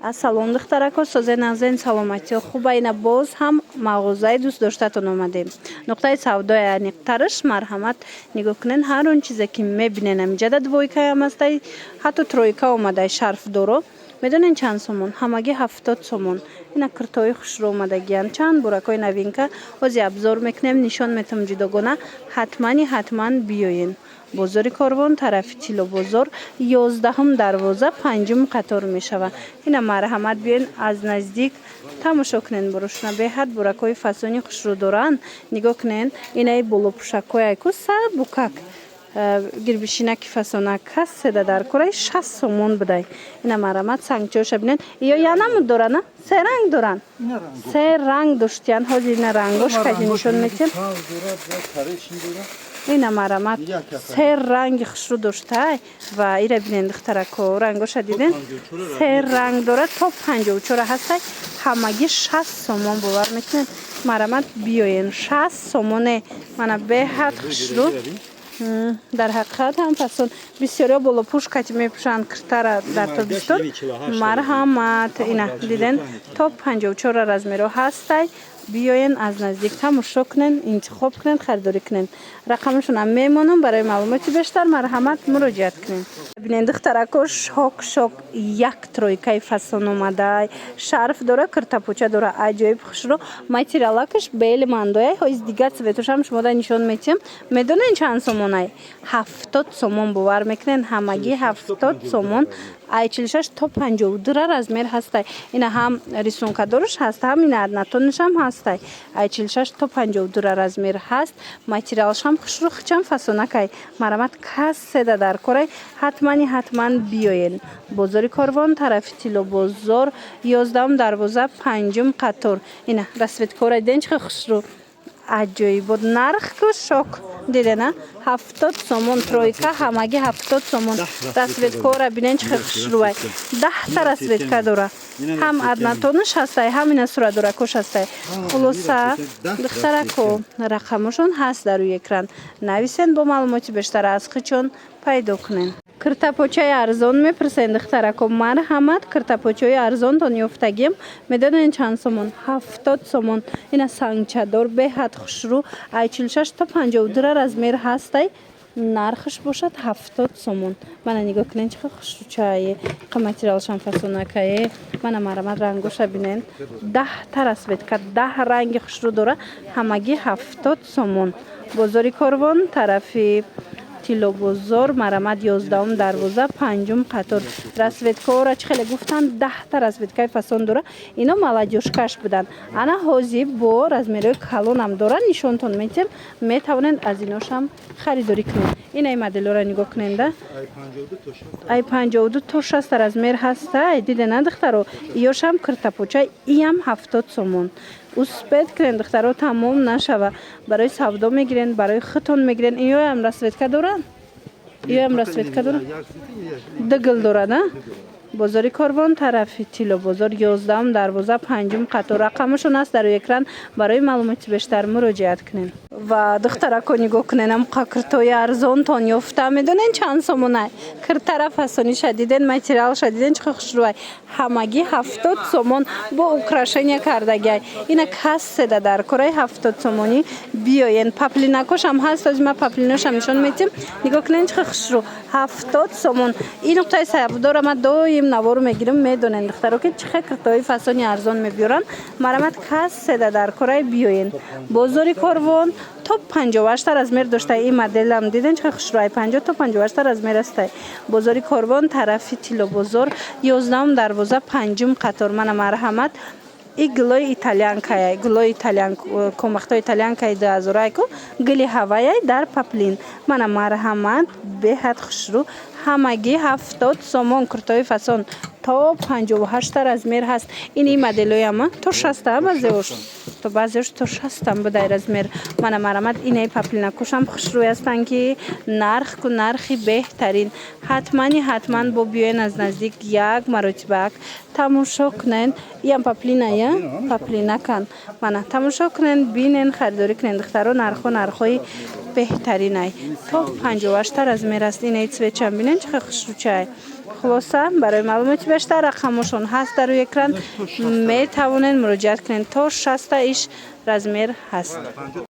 Ассалом духтарако, созе назен саломатио хуба, ина боз ҳам мағозаи дӯст доштатон омадем. Нуқтаи савдои аниқтараш марҳамат нигоҳ кунен ҳар он чизе ки мебинен амиҷада двойкаам астаи ҳатто тройка омадаи шарфдоро. Медонен чанд сомон? Ҳамагӣ 70 сомон. Ина киртои хушро омадагиянд. Чанд буракои новинка ҳози абзор мекунем, нишон метам ҷудогона. ҳатман биёен. Бозори Корвон, тарафи Тило бозор, 11-ум дарвоза, 5-ум қатор мешава. Ина марҳамат биёен аз наздик тамошо кунен борошна. Беҳад буракои фасони хушро доранд. Нигоҳ кунен, инаи болопушакои айку сад букак. Гирбишинаки фасонак ҳаст седа дар кораи 60 сомон будай. Ина марҳамат сангчоша бинен. Ё янамуд дорана? Се ранг доран. Се ранг доштиян. Ҳози ина рангош каҷи нишон метем. Ина марҳамат се ранги хушрӯ доштай ва ира бинен духтарако рангоша диден. Се ранг дорад то 54 ҳастай. Ҳамагӣ 60 сомон бовар метунен. Марҳамат биёен 60 сомоне. Мана беҳад хушрӯ. Дар ҳақиқат ҳам фасон бисёриҳо болопӯш кати мепӯшанд киртара дар тобистон. Марҳамат ина диден то 54 размеро ҳастай. Биёен аз наздик тамошо кунен, интихоб кунен, харидорӣ кунен. Рақамашонам мемонам. Барои маълумоти бештар марҳамат муроҷиат кунен. Бинен духтарако шок як тройкаи фасон омадай. Шарф дора, киртапоча дора, аҷоиб хушро. Материалакаш бели мандояй ҳоз дигар цветошам шумода нишон метем. Медонен чанд сомонай? 70 сомон бовар мекунен. Ҳамагӣ 70 сомон. Ай 46 то 52 размер ҳастай. Ина ҳам рисункадорш ҳаст, ҳам ина аднатонишам ҳастай. Ай 46 то 52 размер ҳаст. Материалшам хушрӯ хичам фасонакай. Марҳамат кас седа дар корай. ҳатман биёен. Бозори Корвон, тарафи Тило бозор, 11-ум дарвоза, 5-ум қатор. Ина расветкора диден чӣ хушрӯ. Аҷоибот нарх ку шок. Дидена 70 сомон тройка, ҳамагӣ 70 сомон. Расветкора бинен чӣ хушрӯай. 10 та расветка дора. ҳам аднатониш ҳастай, ҳам ина суратдоракош ҳастай. Хулоса духтарако рақамашон ҳаст дар рӯи экран. Нависен бо маълумоти бештар аз хичон пайдо кунен. Киртапочаи арзон мепурсен духтарако. Марҳамат киртапочаи арзонтон ёфтагем. Медонен чанд сомон? 70 сомон. Ина сангчадор беҳад хушрӯ. Ай 46 то 52 размер ҳастай. Нархш бошад 70 сомон. Мана нигоҳ кунен чӣ хушрӯчае. Материалшам фасонакае. Мана марҳамат рангоша бинен. 10 та расветка, 10 ранги хушрӯ дора. Ҳамагӣ 70 сомон. Бозори Корвон, тарафи Тило бозор, марҳамат 11-ум дарвоза, 5-ум қатор. Расветкаора чӣ хеле гуфтанд? 10 та расветкаи фасон дора. Ино маладёшкаш буданд. Ана ҳози бо размерои калонам дора. Нишонтон метем. Метавонед аз иношам харидорӣ кунед. Инаи моделора нигоҳ куненда. Ай 52 то 60 размер ҳастай. Дидена духтаро. Ёшам киртапоча иам 70 сомон. Успед кунен духтаро тамом нашава. Барои савдо мегирен, барои хитон мегирен. Иёам расветка дора? Иёам расветка дора? Дигл дора, да? Бозори Корвон, тарафи Тило бозор, 11-ум дарвоза, 5-ум қатор. Рақамашон аст дар экран. Барои маълумоти бештар муроҷиат кунен. Ва духтарако нигоҳ кунен, ам киртои арзонтон ёфта. Медонен чанд сомонай? Киртара фасониша диден, материалша диден чӣ хушрӯай. Ҳамагӣ 70 сомон бо украшения кардагиай. Ина кас седа дар кораи 70 сомонӣ биёен. Паплинакошам ҳаст, ҳози ма паплиношам нишон метем. Нигоҳ кунен чӣ хушрӯ. 70 сомон. Ин нуқтаи савдора ма доим навору мегирам. Медонен духтаро ки чӣ киртои фасони арзон мебиёранд. Марҳамат кас седа дар кораи биёен. Бозори Корвон то 58 размер доштай. Ин моделам диден чӣ хушрӯай. 50 то 58 размер астай. Бозори Корвон, тарафи Тило бозор, 11-ум дарвоза, 5-ум қатор. Мана марҳамат и гилои итальянкаяй. Гилои итальян комахтои итальянкаи 2000 гили ҳаваяй дар паплин. Мана марҳамат беҳад хушрӯ. Ҳамагӣ 70 сомон. Киртои фасон то 58 размер ҳаст. Ин моделояма то 60 баъзеош. То баъзеош то 60 будай размер. Мана марҳамат инаи паплинакушам хушрӯй ҳастанд ки нархи беҳтарин. ҳатман бо биёен аз наздик як маротибак тамошо кунен. Иам паплиная, паплинакан. Мана тамошо кунен, бинен, харидорӣ кунен. духтаро нархҳои беҳтаринай. То 58 размер аст. Инаи цветчам бинен чӣ хушрӯчай. خلاصه برای معلومات بیشتر رقمشون هست در روی اکران، میتوانید مراجعه کنید. تا 60 ایش رزمیر هست.